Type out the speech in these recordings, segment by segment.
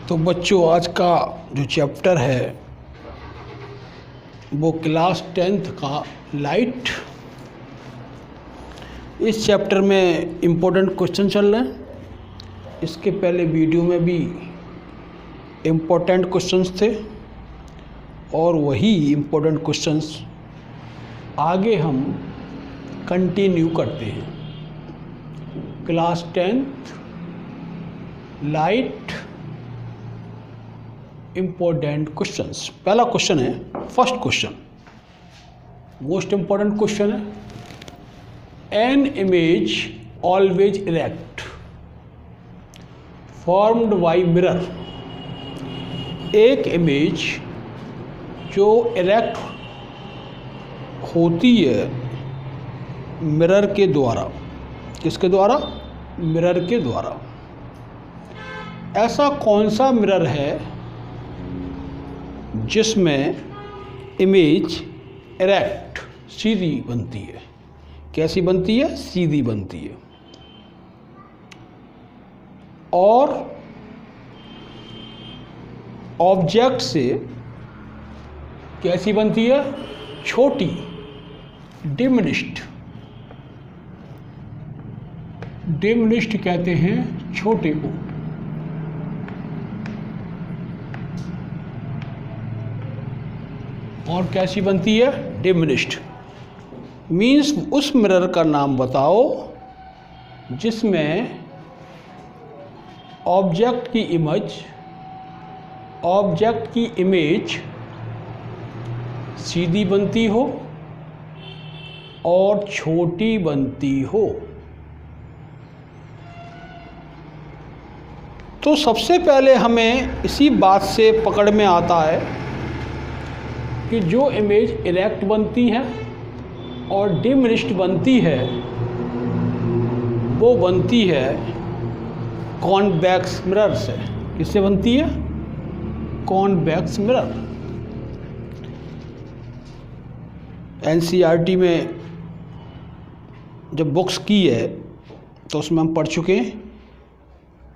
तो बच्चों, आज का जो चैप्टर है वो क्लास 10th का लाइट। इस चैप्टर में इम्पोर्टेंट क्वेश्चन चल रहे हैं। इसके पहले वीडियो में भी इम्पोर्टेंट क्वेश्चंस थे और वही इम्पोर्टेंट क्वेश्चंस आगे हम कंटिन्यू करते हैं। Class 10th light important questions. पहला क्वेश्चन है, first question, most important question है। An image always erect formed by mirror. एक इमेज जो इरेक्ट होती है मिरर के द्वारा। किसके द्वारा? मिरर के द्वारा। ऐसा कौन सा मिरर है जिसमें इमेज इरेक्ट सीधी बनती है? कैसी बनती है? सीधी बनती है। और ऑब्जेक्ट से कैसी बनती है? छोटी, डिमिनिश्ड। डिमिनिश्ड कहते हैं छोटे को। और कैसी बनती है? डिमिनिश्ड। मीन्स उस मिरर का नाम बताओ जिसमें ऑब्जेक्ट की इमेज सीधी बनती हो और छोटी बनती हो। तो सबसे पहले हमें इसी बात से पकड़ में आता है कि जो इमेज इरेक्ट बनती है और डिमिनिश्ड बनती है वो बनती है कॉन्वेक्स मिरर से। किससे बनती है? Convex mirror. एनसीईआरटी में जब बुक्स की है तो उसमें हम पढ़ चुके हैं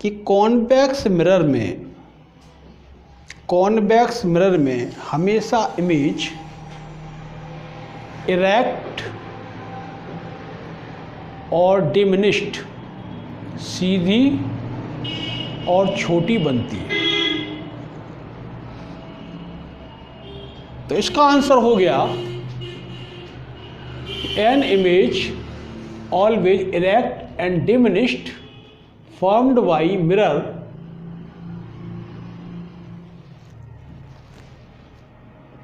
कि कॉन्वेक्स मिरर में हमेशा इमेज इरेक्ट और डिमिनिश्ड, सीधी और छोटी बनती है। तो इसका आंसर हो गया an image always erect and diminished formed by mirror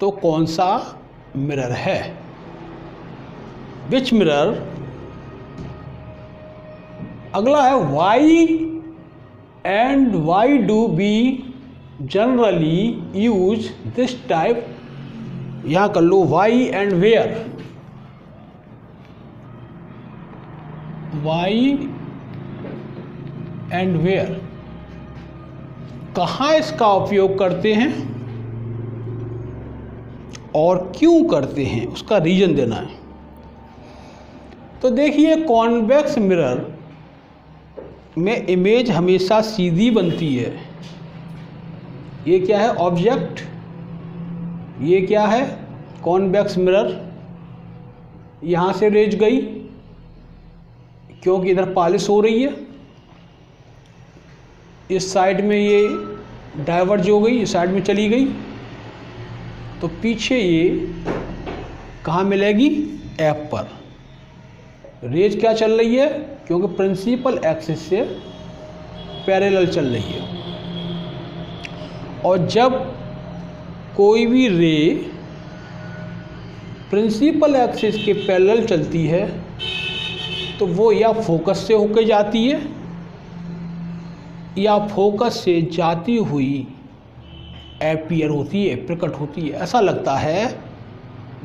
तो कौन सा मिरर है? Which mirror? अगला है why and why do we generally use this type. यहां कर लो why and where. Why and where कहाँ इसका उपयोग करते हैं और क्यों करते हैं, उसका रीजन देना है। तो देखिए, कॉन्वेक्स मिरर में इमेज हमेशा सीधी बनती है। ये क्या है? ऑब्जेक्ट। ये क्या है? Convex mirror. यहाँ से रेज गई क्योंकि इधर पॉलिश हो रही है। इस साइड में ये डाइवर्ज हो गई, इस साइड में चली गई, तो पीछे ये कहाँ मिलेगी? एफ पर। रेज क्या चल रही है? क्योंकि प्रिंसिपल एक्सिस से पैरेलल चल रही है। और जब कोई भी रे प्रिंसिपल एक्सिस के पैरेलल चलती है तो वो या फोकस से होकर जाती है या फोकस से जाती हुई अपीयर होती है, प्रकट होती है। ऐसा लगता है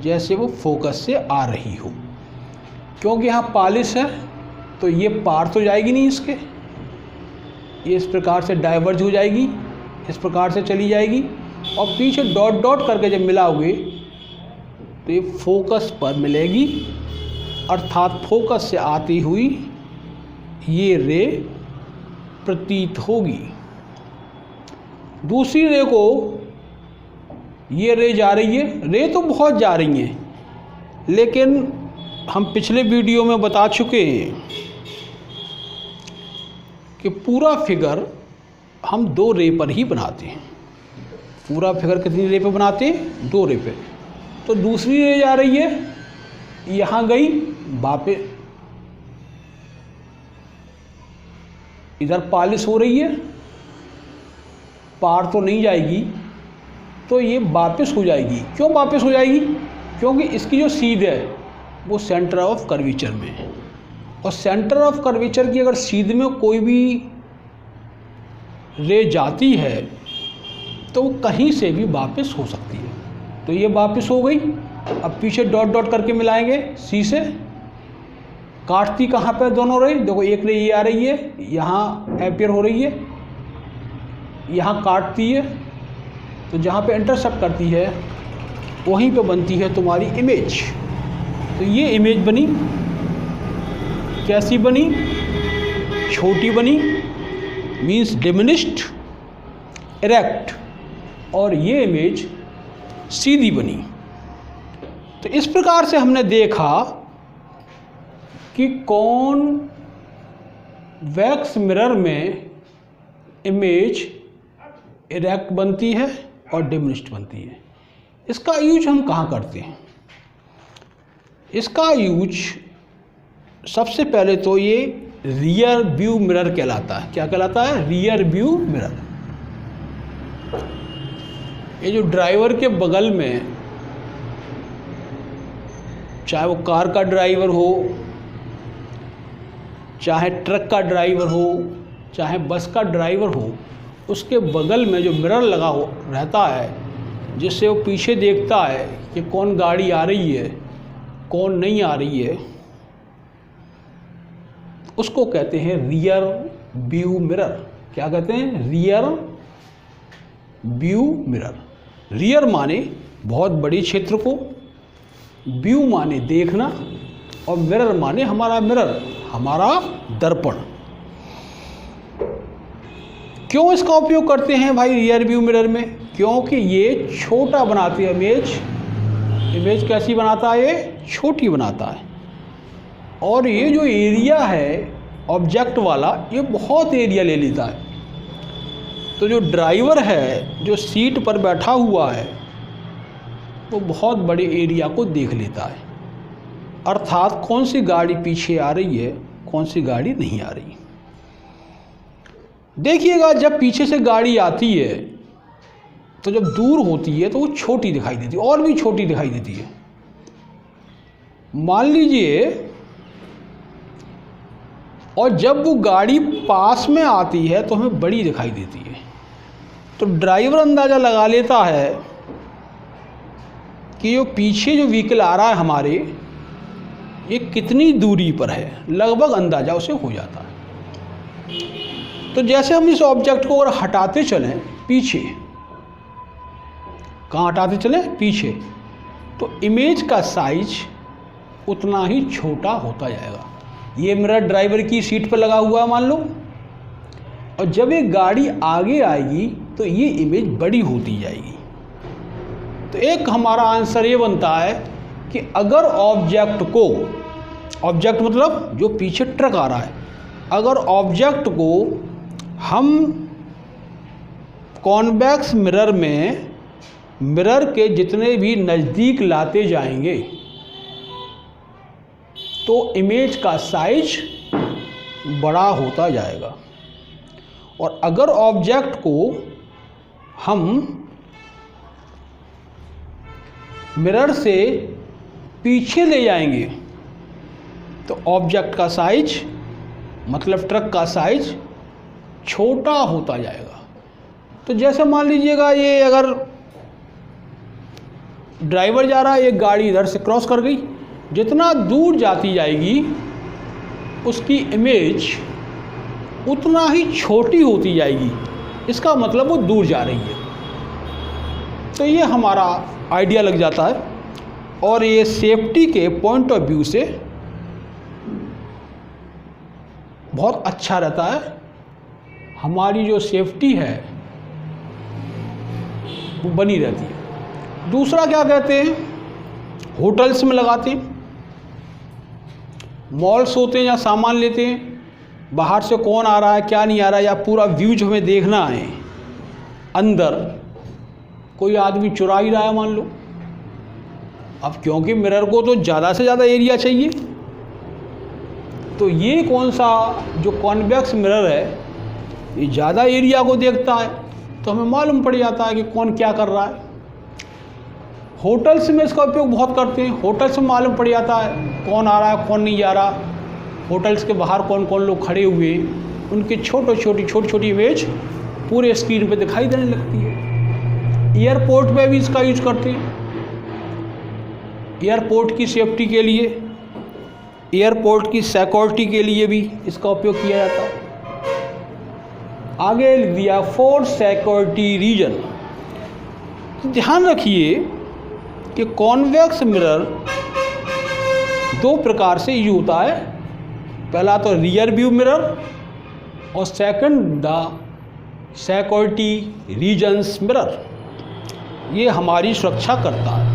जैसे वो फोकस से आ रही हो। क्योंकि यहाँ पॉलिश है तो ये पार तो जाएगी नहीं इसके, ये इस प्रकार से डाइवर्ज हो जाएगी, इस प्रकार से चली जाएगी और पीछे डॉट डॉट करके जब मिलाओगे तो ये फोकस पर मिलेगी। अर्थात फोकस से आती हुई ये रे प्रतीत होगी। दूसरी रे को, ये रे जा रही है, रे तो बहुत जा रही हैं, लेकिन हम पिछले वीडियो में बता चुके हैं कि पूरा फिगर हम 2 रे पर ही बनाते हैं। पूरा फिगर कितनी रे पे बनाते हैं? 2 रे पे। तो दूसरी रे जा रही है, यहाँ गई, वापस इधर पॉलिश हो रही है, पार तो नहीं जाएगी, तो ये वापस हो जाएगी। क्यों वापस हो जाएगी? क्योंकि इसकी जो सीध है वो सेंटर ऑफ कर्वेचर में है, और सेंटर ऑफ कर्वेचर की अगर सीध में कोई भी रे जाती है तो वो कहीं से भी वापस हो सकती है। तो ये वापस हो गई। अब पीछे डॉट डॉट करके मिलाएंगे सी से। काटती कहाँ पे दोनों रे? देखो, एक रे ये आ रही है, यहाँ अपीयर हो रही है, यहाँ काटती है, तो जहाँ पे इंटरसेक्ट करती है वहीं पे बनती है तुम्हारी इमेज। तो ये इमेज बनी, कैसी बनी? छोटी बनी, मीन्स डिमिनिश्ड, इरेक्ट, और ये इमेज सीधी बनी। तो इस प्रकार से हमने देखा कि कौन वैक्स मिरर में इमेज इरेक्ट बनती है और डिमिनिश्ड बनती है। इसका यूज हम कहाँ करते हैं? इसका यूज सबसे पहले तो ये रियर व्यू मिरर कहलाता है। क्या कहलाता है? Rear view mirror. ये जो ड्राइवर के बगल में, चाहे वो कार का ड्राइवर हो, चाहे ट्रक का ड्राइवर हो, चाहे बस का ड्राइवर हो, उसके बगल में जो मिरर लगा हो रहता है, जिससे वो पीछे देखता है कि कौन गाड़ी आ रही है, कौन नहीं आ रही है, उसको कहते हैं रियर व्यू मिरर। क्या कहते हैं? Rear view mirror. रियर माने बहुत बड़े क्षेत्र को, व्यू माने देखना, और मिरर माने हमारा मिरर, हमारा दर्पण। क्यों इसका उपयोग करते हैं भाई रियर व्यू मिरर में? क्योंकि ये छोटा बनाती है इमेज। इमेज कैसी बनाता है? ये छोटी बनाता है। और ये जो एरिया है ऑब्जेक्ट वाला, ये बहुत एरिया ले लेता है। तो जो ड्राइवर है, जो सीट पर बैठा हुआ है, वो बहुत बड़े एरिया को देख लेता है। अर्थात कौन सी गाड़ी पीछे आ रही है, कौन सी गाड़ी नहीं आ रही। देखिएगा, जब पीछे से गाड़ी आती है तो जब दूर होती है तो वो छोटी दिखाई देती है, और भी छोटी दिखाई देती है। मान लीजिए, और जब वो गाड़ी पास में आती है तो हमें बड़ी दिखाई देती है। तो ड्राइवर अंदाज़ा लगा लेता है कि जो पीछे जो व्हीकल आ रहा है हमारे, ये कितनी दूरी पर है, लगभग अंदाज़ा उसे हो जाता है। तो जैसे हम इस ऑब्जेक्ट को अगर हटाते चलें पीछे, कहाँ हटाते चलें? पीछे, तो इमेज का साइज उतना ही छोटा होता जाएगा। ये मेरा ड्राइवर की सीट पर लगा हुआ है मान लो, और जब ये गाड़ी आगे आएगी तो ये इमेज बड़ी होती जाएगी। तो एक हमारा आंसर ये बनता है कि अगर ऑब्जेक्ट को, ऑब्जेक्ट मतलब जो पीछे ट्रक आ रहा है, अगर ऑब्जेक्ट को हम कॉन्वेक्स मिरर में मिरर के जितने भी नज़दीक लाते जाएंगे तो इमेज का साइज बड़ा होता जाएगा। और अगर ऑब्जेक्ट को हम मिरर से पीछे ले जाएंगे तो ऑब्जेक्ट का साइज, मतलब ट्रक का साइज छोटा होता जाएगा। तो जैसे मान लीजिएगा, ये अगर ड्राइवर जा रहा है, एक गाड़ी इधर से क्रॉस कर गई, जितना दूर जाती जाएगी उसकी इमेज उतना ही छोटी होती जाएगी। इसका मतलब वो दूर जा रही है। तो ये हमारा आइडिया लग जाता है, और ये सेफ्टी के पॉइंट ऑफ व्यू से बहुत अच्छा रहता है। हमारी जो सेफ्टी है वो बनी रहती है। दूसरा क्या कहते हैं, होटल्स में लगाते हैं, मॉल्स होते हैं, या सामान लेते हैं, बाहर से कौन आ रहा है क्या नहीं आ रहा है, या पूरा व्यू जो हमें देखना है, अंदर कोई आदमी चुरा ही रहा है मान लो। अब क्योंकि मिरर को तो ज़्यादा से ज़्यादा एरिया चाहिए, तो ये कौन सा जो कॉन्वेक्स मिरर है ये ज़्यादा एरिया को देखता है, तो हमें मालूम पड़ जाता है कि कौन क्या कर रहा है। होटल्स में इसका उपयोग बहुत करते हैं, होटल्स में मालूम पड़ जाता है कौन आ रहा है कौन नहीं जा रहा, होटल्स के बाहर कौन कौन लोग खड़े हुए, उनकी छोटी छोटी इमेज पूरे स्क्रीन पे दिखाई देने लगती है। एयरपोर्ट पे भी इसका यूज करते हैं, एयरपोर्ट की सेफ्टी के लिए, एयरपोर्ट की सिक्योरिटी के लिए भी इसका उपयोग किया जाता है। आगे लिख दिया फॉर सिक्योरिटी रीजन। ध्यान रखिए कि कॉन्वेक्स मिरर दो प्रकार से यूज होता है, पहला तो रियर व्यू मिरर और second the security reasons mirror. ये हमारी सुरक्षा करता है।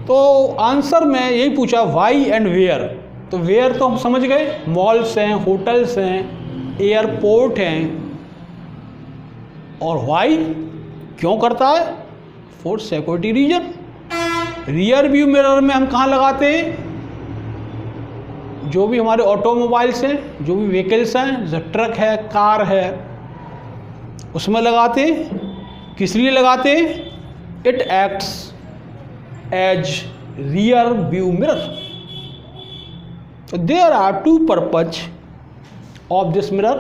तो आंसर में यही पूछा वाई एंड वेयर, तो वेयर तो हम समझ गए, मॉल्स हैं, होटल्स हैं, एयरपोर्ट हैं, और वाई क्यों करता है, for security reason. Rear view mirror में हम कहाँ लगाते हैं, जो भी हमारे ऑटोमोबाइल्स हैं, जो भी व्हीकल्स हैं, जैसे ट्रक है, कार है, उसमें लगाते हैं। किस लिए लगाते हैं, it acts as rear view mirror. There are two purpose of this mirror.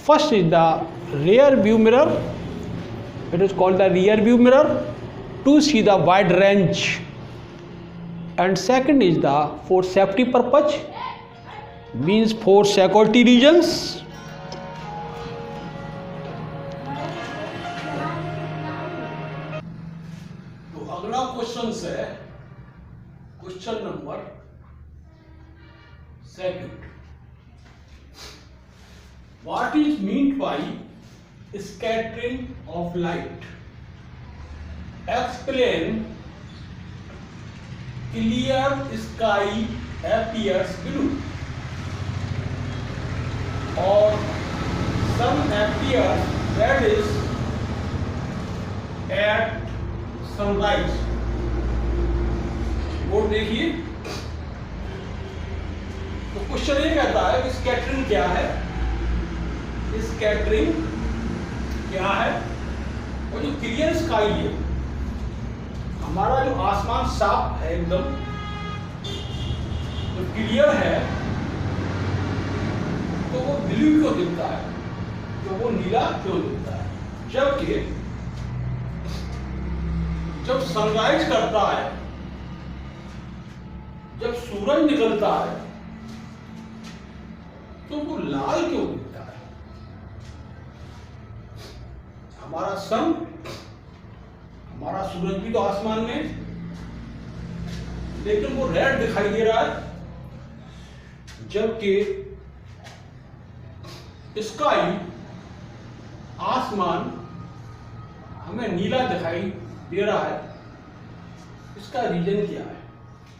First is the rear view mirror, it is called the rear view mirror to see the wide range, and second is the for safety purpose, means for security reasons. तो अगला question है question number 2. What is meant by scattering of light? Explain. Clear sky appears blue, or sun appears reddish at sunrise. Board देखिए, तो question ये कहता है कि scattering क्या है। स्कैटरिंग क्या है, वो जो क्लियर स्काई है, हमारा जो आसमान साफ है एकदम, जो क्लियर है, तो वो ब्लू क्यों दिखता है, तो वो नीला क्यों दिखता है। जबकि जब सनराइज करता है, जब सूरज निकलता है, तो वो लाल क्यों दिखता है। हमारा सन, हमारा सूरज भी तो आसमान में, लेकिन वो रेड दिखाई दे रहा है, जबकि स्काई, आसमान हमें नीला दिखाई दे रहा है। इसका रीजन क्या है।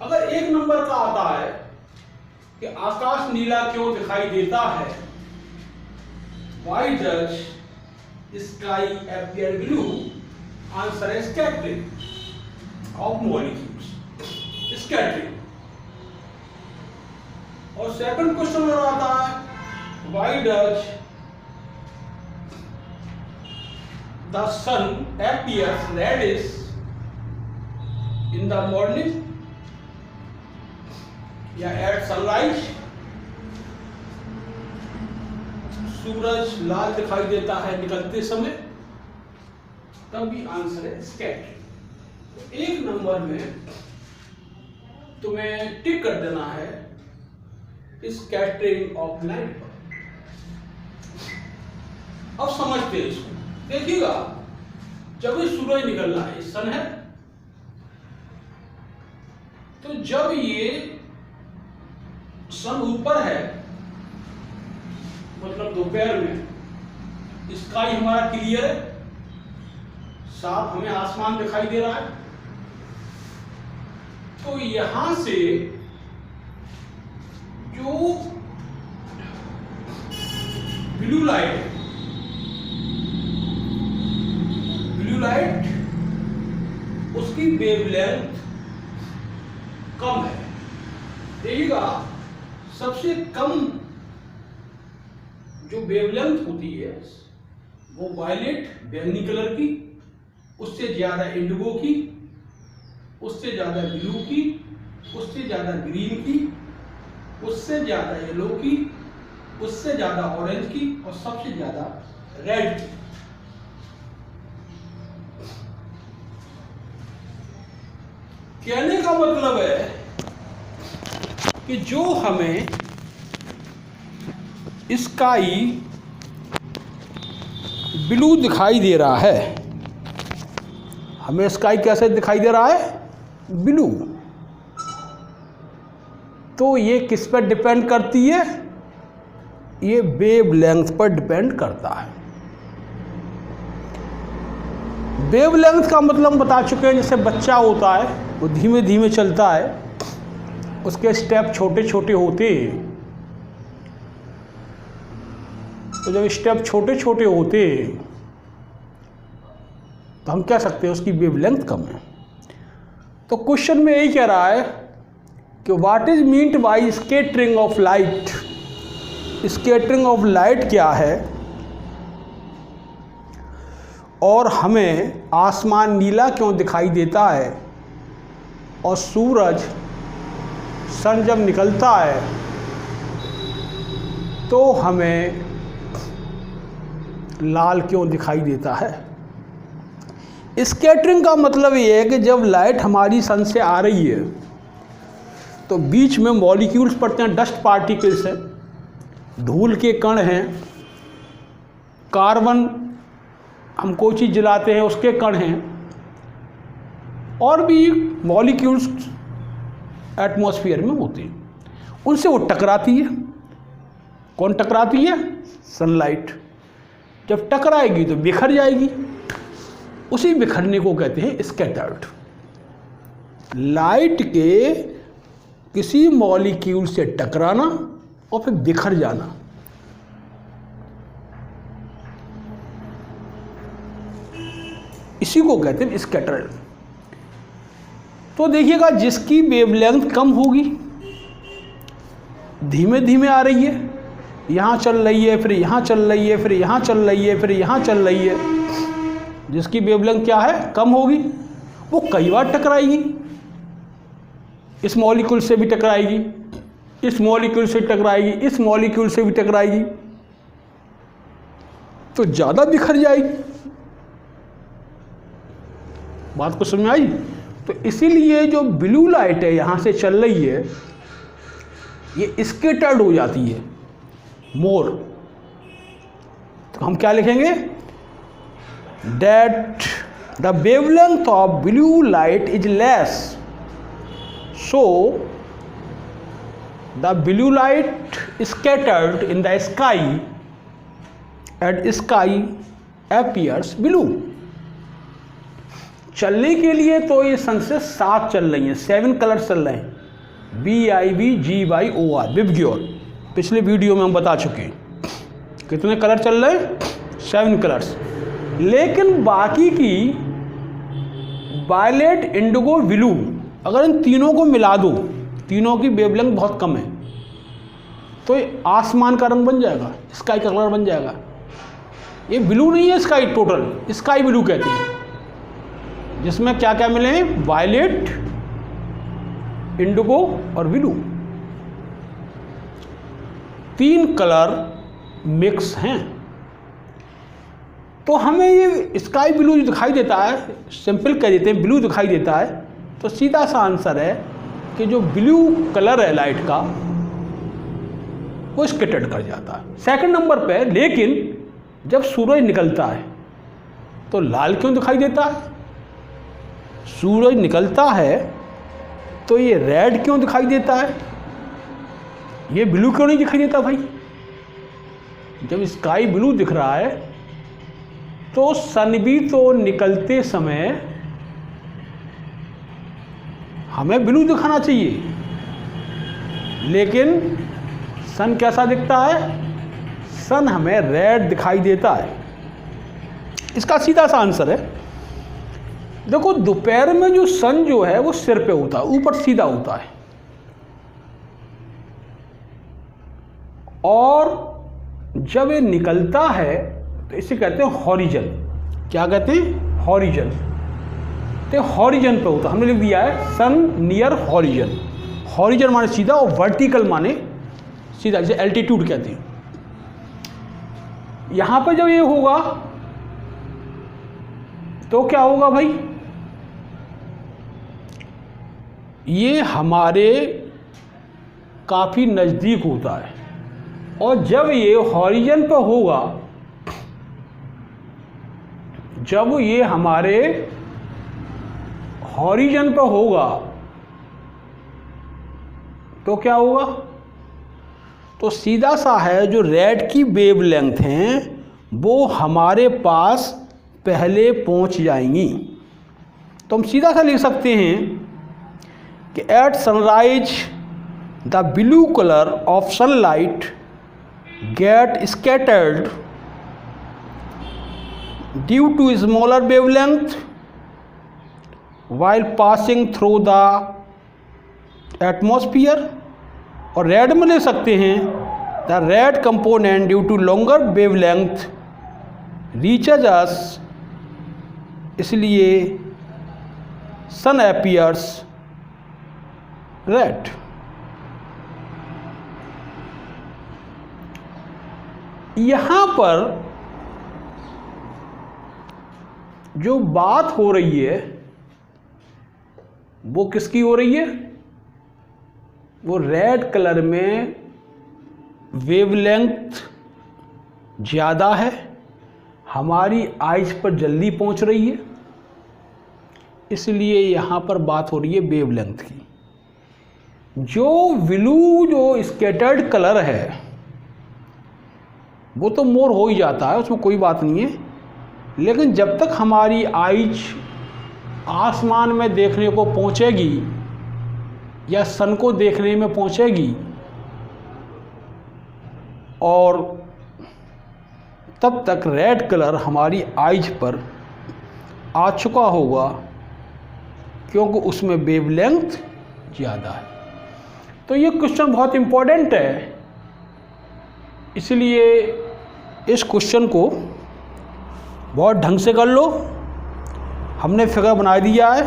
अगर 1 नंबर का आता है कि आकाश नीला क्यों दिखाई देता है, why does sky appear blue, answer is scattering of molecules, scattering. और सेकंड क्वेश्चन और आता है why does the sun appears reddish in the morning या at sunrise, सूरज लाल दिखाई देता है निकलते समय, तब भी आंसर है स्कैटरिंग। तो 1 नंबर में तुम्हें टिक कर देना है स्कैटरिंग ऑफ लाइट पर। अब समझते हैं इसको, देखिएगा जब ये सूरज निकल रहा है, सन है, तो जब ये सन ऊपर है, मतलब दोपहर में स्काई हमारा क्लियर है, साफ हमें आसमान दिखाई दे रहा है। तो यहां से जो ब्लू लाइट उसकी वेवलेंथ कम है। देखिएगा, सबसे कम जो वेवलेंथ होती है वो वायलेट बैंगनी कलर की, उससे ज्यादा इंडिगो की, उससे ज्यादा ब्लू की, उससे ज्यादा ग्रीन की, उससे ज्यादा येलो की, उससे ज्यादा ऑरेंज की और सबसे ज्यादा रेड की। कहने का मतलब है कि जो हमें स्काई ब्लू दिखाई दे रहा है, हमें स्काई कैसे दिखाई दे रहा है? ब्लू। तो ये किस पर डिपेंड करती है? ये वेवलेंथ पर डिपेंड करता है। वेवलेंथ का मतलब बता चुके हैं। जैसे बच्चा होता है वो धीमे धीमे चलता है, उसके स्टेप छोटे छोटे होते हैं। तो जब स्टेप छोटे छोटे होते हैं तो हम कह सकते हैं उसकी वेवलेंथ कम है। तो क्वेश्चन में यही कह रहा है कि what is meant by scattering of light. Scattering of light क्या है और हमें आसमान नीला क्यों दिखाई देता है और सूरज, सन जब निकलता है तो हमें लाल क्यों दिखाई देता है? स्कैटरिंग का मतलब ये है कि जब लाइट हमारी सन से आ रही है तो बीच में मॉलिक्यूल्स पड़ते हैं, डस्ट पार्टिकल्स हैं, धूल के कण हैं, कार्बन हम कोई चीज़ जलाते हैं उसके कण हैं, और भी मॉलिक्यूल्स एटमॉस्फेयर में होते हैं। उनसे वो टकराती है। कौन टकराती है? सनलाइट। जब टकराएगी तो बिखर जाएगी। उसी बिखरने को कहते हैं स्कैटर्ड। लाइट के किसी मॉलिक्यूल से टकराना और फिर बिखर जाना, इसी को कहते हैं स्कैटर्ड। तो देखिएगा, जिसकी वेवलेंथ कम होगी, धीमे धीमे आ रही है, यहाँ चल रही है, फिर यहाँ चल रही है, फिर यहाँ चल रही है, फिर यहाँ चल रही है, जिसकी वेवलेंथ क्या है? कम होगी, वो कई बार टकराएगी। इस मॉलिक्यूल से भी टकराएगी, इस मॉलिक्यूल से टकराएगी, इस मॉलिक्यूल से भी टकराएगी, तो ज़्यादा बिखर जाएगी। बात को समझ में आई? तो इसीलिए जो ब्लू लाइट है यहाँ से चल रही है, ये स्कैटर्ड हो जाती है मोर। तो हम क्या लिखेंगे? That the wavelength of blue light is less, so the blue light scattered in the sky and sky appears blue। चलने के लिए तो ये सन से 7 चल रही हैं, 7 कलर चल रहे हैं, BIVGYOR, विबग्योर। पिछले वीडियो में हम बता चुके हैं कितने कलर चल रहे हैं? 7 कलर्स। लेकिन बाकी की वायलेट, इंडिगो, ब्लू, अगर इन तीनों को मिला दो, तीनों की वेवलेंथ बहुत कम है, तो ये आसमान का रंग बन जाएगा, स्काई का कलर बन जाएगा। ये ब्लू नहीं है स्काई, टोटल स्काई ब्लू कहते हैं, जिसमें क्या क्या मिले हैं? वायलेट, इंडिगो और ब्लू, 3 कलर मिक्स हैं। तो हमें ये स्काई ब्लू जो दिखाई देता है, सिंपल कह देते हैं ब्लू दिखाई देता है, तो सीधा सा आंसर है कि जो ब्लू कलर है लाइट का वो स्कैटर्ड कर जाता है। सेकंड नंबर पे, लेकिन जब सूरज निकलता है तो लाल क्यों दिखाई देता है? सूरज निकलता है तो ये रेड क्यों दिखाई देता है? ये ब्लू क्यों नहीं दिखाई देता भाई? जब स्काई ब्लू दिख रहा है तो सन भी तो निकलते समय हमें ब्लू दिखाना चाहिए, लेकिन सन कैसा दिखता है? सन हमें रेड दिखाई देता है। इसका सीधा सा आंसर है, देखो दोपहर में जो सन जो है वो सिर पे होता है, ऊपर सीधा होता है, और जब ये निकलता है तो इसे कहते हैं हॉरिजन। क्या कहते हैं? हॉरिजन। तो हॉरिजन पे होता है, हमने लिख दिया है सन नियर हॉरिजन। हॉरिजन माने सीधा और वर्टिकल माने सीधा, जिसे एल्टीट्यूड कहते हैं। यहां पर जब ये होगा तो क्या होगा भाई? ये हमारे काफी नजदीक होता है, और जब ये हॉरिजन पर होगा, जब ये हमारे हॉरिजन पर होगा तो क्या होगा? तो सीधा सा है, जो रेड की वेवलेंथ हैं वो हमारे पास पहले पहुंच जाएंगी। तो हम सीधा सा लिख सकते हैं कि at sunrise the blue colour of sunlight get scattered due to smaller wavelength while passing through the atmosphere। और रेड में ले सकते हैं the red component due to longer wavelength reaches us, इसलिए सन अपीयर्स रेड। यहां पर जो बात हो रही है वो किसकी हो रही है? वो रेड कलर में वेवलेंथ ज़्यादा है, हमारी आइज पर जल्दी पहुंच रही है, इसलिए यहाँ पर बात हो रही है वेवलेंथ की। जो ब्लू जो स्कैटर्ड कलर है वो तो मोर हो ही जाता है, उसमें कोई बात नहीं है, लेकिन जब तक हमारी आइज आसमान में देखने को पहुंचेगी या सन को देखने में पहुंचेगी, और तब तक रेड कलर हमारी आइज पर आ चुका होगा, क्योंकि उसमें वेवलेंथ ज़्यादा है। तो ये क्वेश्चन बहुत इम्पोर्टेंट है, इसलिए इस क्वेश्चन को बहुत ढंग से कर लो। हमने फिगर बना दिया है,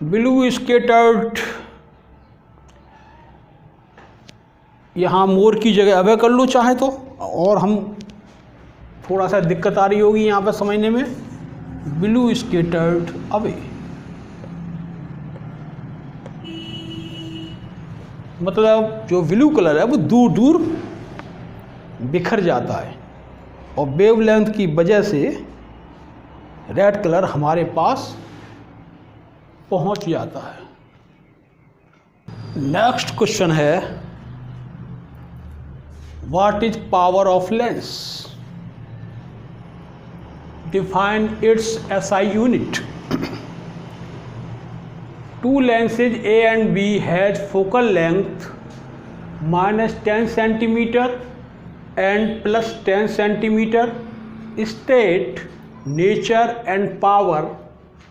ब्लू स्कैटर्ड, यहाँ मोर की जगह अवे कर लो चाहे तो, और हम थोड़ा सा दिक्कत आ रही होगी यहाँ पर समझने में, ब्लू स्कैटर्ड अवे, मतलब जो ब्लू कलर है वो दूर दूर बिखर जाता है, और वेवलेंथ की वजह से रेड कलर हमारे पास पहुंच जाता है। नेक्स्ट क्वेश्चन है, what is power of lens? Define it's SI unit. Two lenses A and B has focal length -10 centimeter and +10 centimeter. State nature and power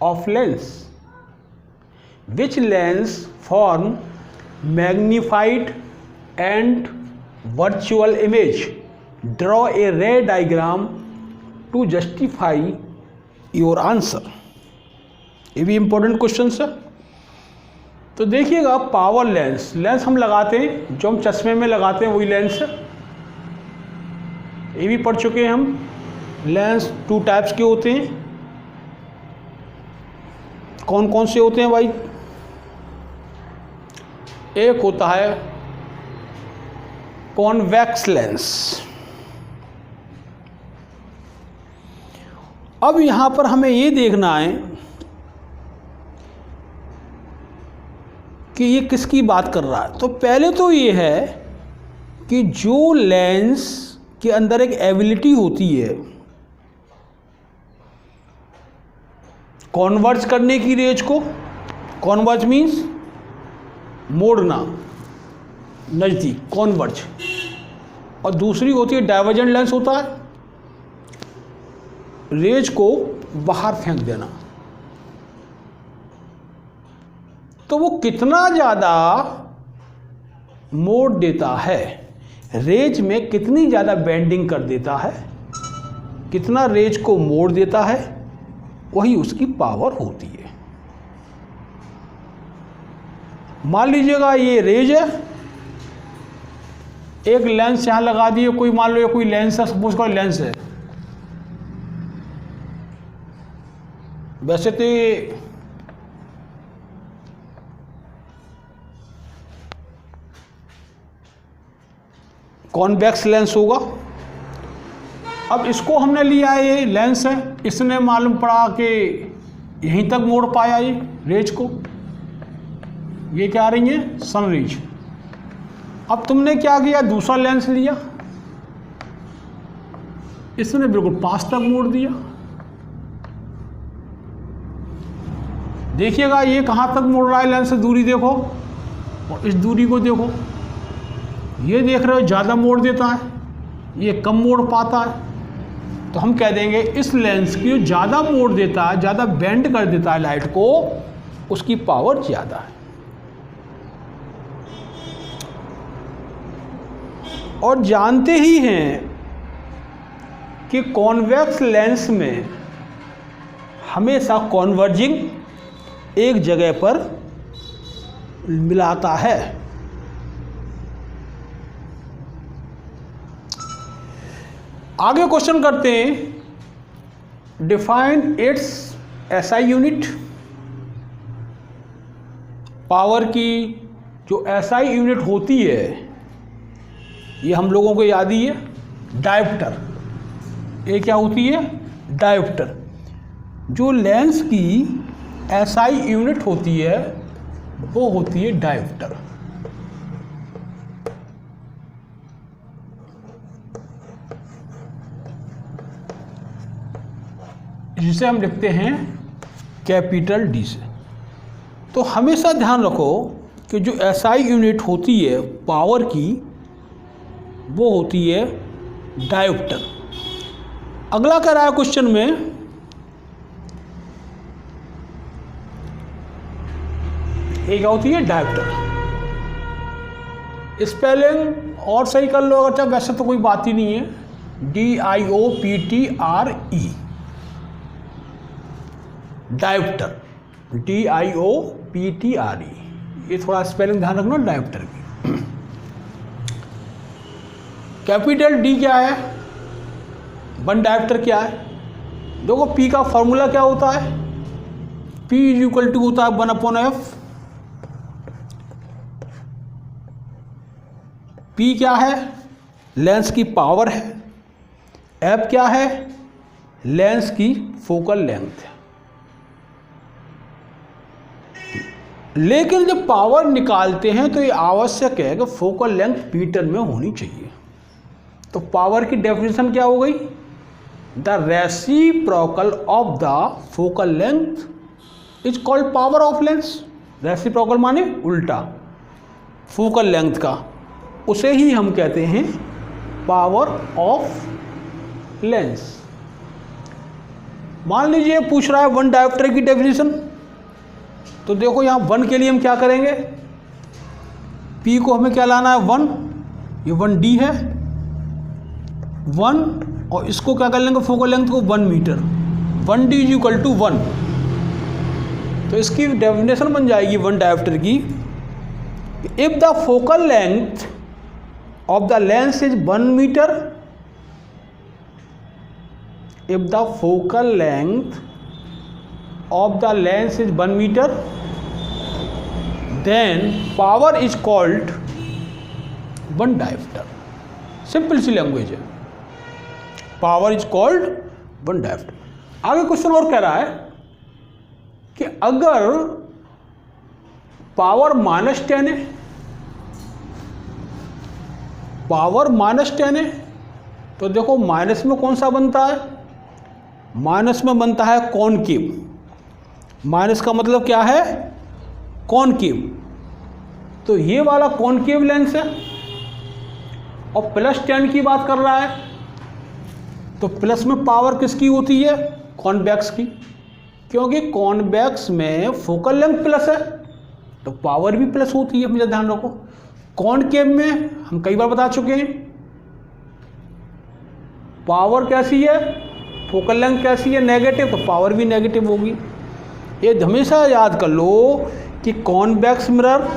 of lens. Which lens form magnified and virtual image? Draw a ray diagram to justify your answer. ये भी important questions है। तो देखिएगा, power lens, lens हम लगाते हैं जो हम चश्मे में लगाते हैं वही लेंस है, ये भी पढ़ चुके हैं हम। लेंस 2 टाइप्स के होते हैं, कौन कौन से होते हैं भाई? एक होता है कॉन्वेक्स लेंस। अब यहां पर हमें ये देखना है कि ये किसकी बात कर रहा है। तो पहले तो ये है कि जो लेंस के अंदर एक एबिलिटी होती है कॉन्वर्ज करने की रेज को, कॉन्वर्ज मीन्स मोड़ना, नज़दीक, कॉन्वर्ज, और दूसरी होती है डाइवर्जेंट लेंस होता है रेज को बाहर फेंक देना। तो वो कितना ज़्यादा मोड़ देता है, रेज में कितनी ज़्यादा बेंडिंग कर देता है, कितना रेज को मोड़ देता है, वही उसकी पावर होती है। मान लीजिएगा ये रेज है, एक लेंस यहाँ लगा दिए, कोई मान लो ये कोई लेंस है, सपोज का लेंस है, वैसे तो ये कॉन्वेक्स लेंस होगा। अब इसको हमने लिया, ये लेंस है, इसने मालूम पड़ा कि यहीं तक मोड़ पाया ये रेज को, ये क्या आ रही है सन रेज। अब तुमने क्या किया, दूसरा लेंस लिया, इसने बिल्कुल पास तक मोड़ दिया। देखिएगा ये कहाँ तक मोड़ रहा है लेंस से, दूरी देखो, और इस दूरी को देखो, ये देख रहे हो ज़्यादा मोड़ देता है, ये कम मोड़ पाता है। तो हम कह देंगे इस लेंस की जो ज़्यादा मोड़ देता है, ज़्यादा बेंड कर देता है लाइट को, उसकी पावर ज़्यादा है। और जानते ही हैं कि कॉन्वेक्स लेंस में हमेशा कॉन्वर्जिंग एक जगह पर मिलाता है। आगे क्वेश्चन करते हैं, define it's SI unit. Power की जो एसआई यूनिट होती है, ये हम लोगों को याद ही है, डायोप्टर। ये क्या होती है, डायोप्टर। जो लेंस की एसआई यूनिट होती है वो होती है डायोप्टर। जिसे हम लिखते हैं कैपिटल डी से। तो हमेशा ध्यान रखो कि जो एसआई यूनिट होती है पावर की, वो होती है डायोप्टर। अगला कह रहा है क्वेश्चन में, ये क्या होती है, डायोप्टर। स्पेलिंग और सही कर लो अगर चाहे, वैसे तो कोई बात ही नहीं है, DIOPTRE, डायोप्टर, DIOPTRE। ये थोड़ा स्पेलिंग ध्यान रखना डायोप्टर की। कैपिटल डी क्या है, वन डायोप्टर क्या है। देखो पी का फॉर्मूला क्या होता है, P = होता है 1/F। P क्या है, लेंस की पावर है। F क्या है, लेंस की फोकल लेंथ है। लेकिन जब पावर निकालते हैं तो ये आवश्यक है कि फोकल लेंथ मीटर में होनी चाहिए। तो पावर की डेफिनेशन क्या हो गई, the reciprocal of the focal length is called power of lens. Reciprocal माने उल्टा, फोकल लेंथ का, उसे ही हम कहते हैं पावर ऑफ लेंस। मान लीजिए पूछ रहा है वन डायोप्टर की डेफिनेशन, तो देखो यहाँ वन के लिए हम क्या करेंगे, P को हमें क्या लाना है 1, ये 1D है 1, और इसको क्या कर लेंगे फोकल लेंथ को 1 मीटर, 1D = 1। तो इसकी डेफिनेशन बन जाएगी वन डायोप्टर की, if the focal length of the lens is 1 metre, if the focal length of the lens is 1 meter, then power is called 1 diopter। Simple सी language है, power is called 1 diopter। आगे question और कह रहा है कि अगर पावर -10 है, पावर -10 है, तो देखो माइनस में कौन सा बनता है, माइनस में बनता है कॉनकेव। माइनस का मतलब क्या है, कॉनकेव। तो ये वाला कॉनकेव लेंस है और +10 की बात कर रहा है, तो प्लस में पावर किसकी होती है, कॉन्वेक्स की, क्योंकि कॉन्वेक्स में फोकल लेंथ प्लस है तो पावर भी प्लस होती है, मुझे ध्यान रखो। कॉनकेव में हम कई बार बता चुके हैं पावर कैसी है, फोकल लेंथ कैसी है, नेगेटिव, तो पावर भी नेगेटिव होगी। ये हमेशा याद कर लो कि कॉन्वेक्स मिरर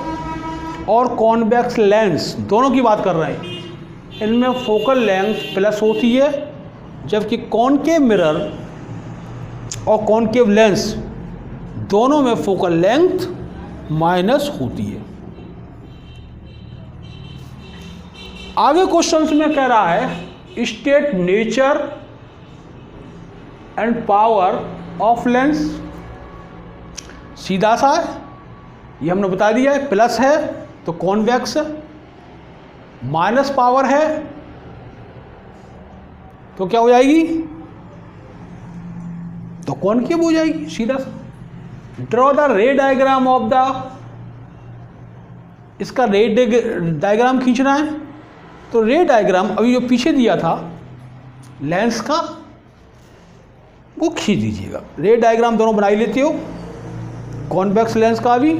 और कॉन्वेक्स लेंस दोनों की बात कर रहे हैं, इनमें फोकल लेंथ प्लस होती है, जबकि कॉनकेव मिरर और कॉनकेव लेंस दोनों में फोकल लेंथ माइनस होती है। आगे क्वेश्चंस में कह रहा है state nature and power of lens. सीधा सा है, ये हमने बता दिया है, प्लस है तो कॉन्वेक्स, माइनस पावर है तो क्या हो जाएगी, तो कॉनकेव हो जाएगी, सीधा सा। ड्रॉ द रे डायग्राम ऑफ द, इसका रे डायग्राम खींचना है, तो रे डायग्राम अभी जो पीछे दिया था लेंस का वो खींच दीजिएगा। रे डायग्राम दोनों बना ही लेते हो, कॉन्वेक्स लेंस का भी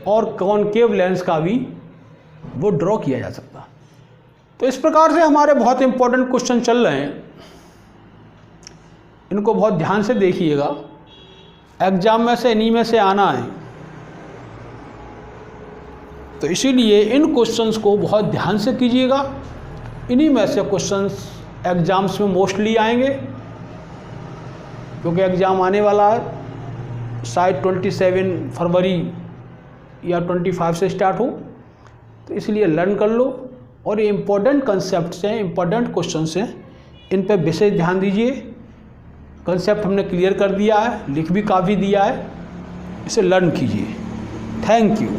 और कॉनकेव लेंस का भी वो ड्रॉ किया जा सकता। तो इस प्रकार से हमारे बहुत इंपॉर्टेंट क्वेश्चन चल रहे हैं, इनको बहुत ध्यान से देखिएगा, एग्जाम में से इन्हीं में से आना है, तो इसीलिए इन क्वेश्चंस को बहुत ध्यान से कीजिएगा। इन्हीं में से क्वेश्चंस एग्जाम्स में मोस्टली आएंगे, क्योंकि एग्ज़ाम आने वाला है शायद 27 फरवरी या 25 से स्टार्ट हो, तो इसलिए लर्न कर लो। और ये इम्पोर्टेंट कंसेप्ट्स हैं, इम्पोर्टेंट क्वेश्चंस हैं, इन पर विशेष ध्यान दीजिए। कंसेप्ट हमने क्लियर कर दिया है, लिख भी काफ़ी दिया है, इसे लर्न कीजिए। Thank you.